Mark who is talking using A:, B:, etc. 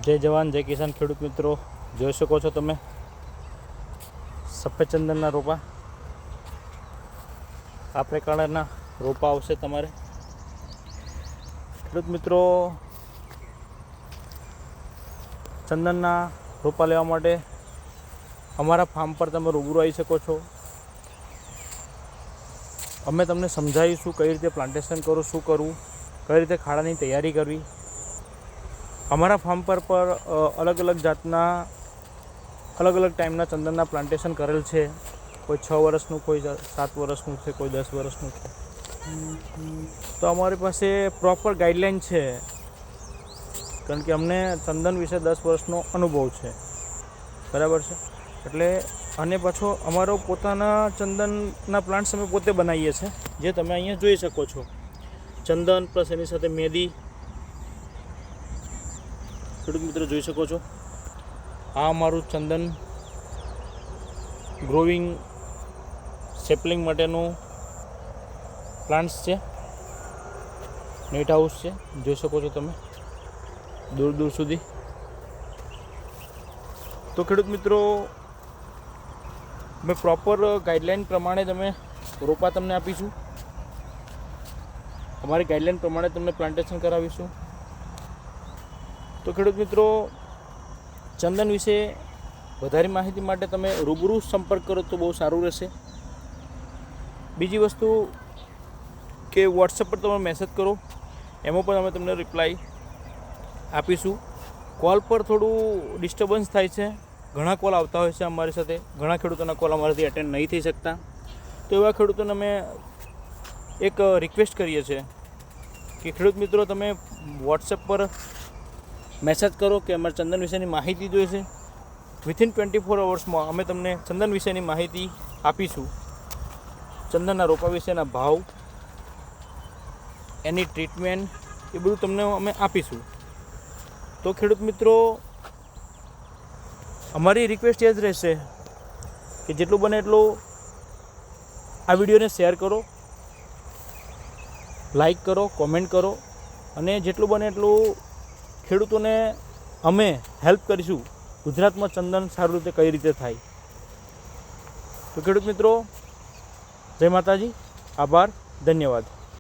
A: જય જવાન જય કિસાન ખેડૂત મિત્રો, જોઈ શકો છો તમે સફેદ ચંદનના રોપા. આ પ્રકારના રોપા આવશે તમારે ખેડૂત મિત્રો. ચંદનના રોપા લેવા માટે અમારા ફાર્મ પર તમે રૂબરૂ આવી શકો છો. અમે તમને સમજાવીશું કઈ રીતે પ્લાન્ટેશન કરવું, શું કરવું, કઈ રીતે ખાડાની તૈયારી કરવી. અમારા ફાર્મ પર અલગ અલગ જાતના અલગ અલગ ટાઈમના ચંદનના પ્લાન્ટેશન કરેલ છે. કોઈ 6 વર્ષનું, કોઈ 7 વર્ષનું છે, કોઈ 10 વર્ષનું છે. તો અમારી પાસે પ્રોપર ગાઈડલાઈન છે, કારણ કે અમને ચંદન વિશે 10 વર્ષનો અનુભવ છે, બરાબર છે. એટલે અને પાછો અમારો પોતાના ચંદનના પ્લાન્ટ્સ અમે પોતે બનાવીએ છીએ, જે તમે અહીંયા જોઈ શકો છો. ચંદન પ્લસ એની સાથે મેદી. ખેડૂત મિત્રો જોઈ શકો છો, આ અમારું ચંદન ગ્રોવિંગ સેપલિંગ માટેનું પ્લાન્ટ્સ છે, નેટ હાઉસ છે, જોઈ શકો છો તમે દૂર દૂર સુધી. તો ખેડૂત મિત્રો, અમે પ્રોપર ગાઈડલાઈન પ્રમાણે તમે રોપા તમને આપીશું. અમારી ગાઈડલાઈન પ્રમાણે તમને પ્લાન્ટેશન કરાવીશું. તો ખેડૂત મિત્રો, ચંદન વિશે વધારે માહિતી માટે તમે રૂબરૂ સંપર્ક કરો તો બહુ સારું રહેશે. બીજી વસ્તુ કે વોટ્સએપ પર તમે મેસેજ કરો, એમાં પણ અમે તમને રિપ્લાય આપીશું. કોલ પર થોડું ડિસ્ટર્બન્સ થાય છે, ઘણા કોલ આવતા હોય છે અમારી સાથે, ઘણા ખેડૂતોના કોલ અમારાથી એટેન્ડ નહીં થઈ શકતા. તો એવા ખેડૂતોને અમે એક રિક્વેસ્ટ કરીએ છીએ કે ખેડૂત મિત્રો, તમે વોટ્સએપ પર મેસેજ કરો કે અમારે ચંદન વિશેની માહિતી જોઈશે. વિથિન 24 અવર્સમાં અમે તમને ચંદન વિશેની માહિતી આપીશું. ચંદનના રોપા વિશેના ભાવ, એની ટ્રીટમેન્ટ, એ બધું તમને અમે આપીશું. તો ખેડૂત મિત્રો, અમારી રિક્વેસ્ટ એ જ રહેશે કે જેટલું બને એટલું આ વિડીયોને શેર કરો, લાઈક કરો, કોમેન્ટ કરો, અને જેટલું બને એટલું ખેડૂતોને અમે હેલ્પ કરીશું ગુજરાતમાં ચંદન સારી રીતે કઈ રીતે થાય. તો ખેડૂત મિત્રો, જય માતાજી, આભાર, ધન્યવાદ.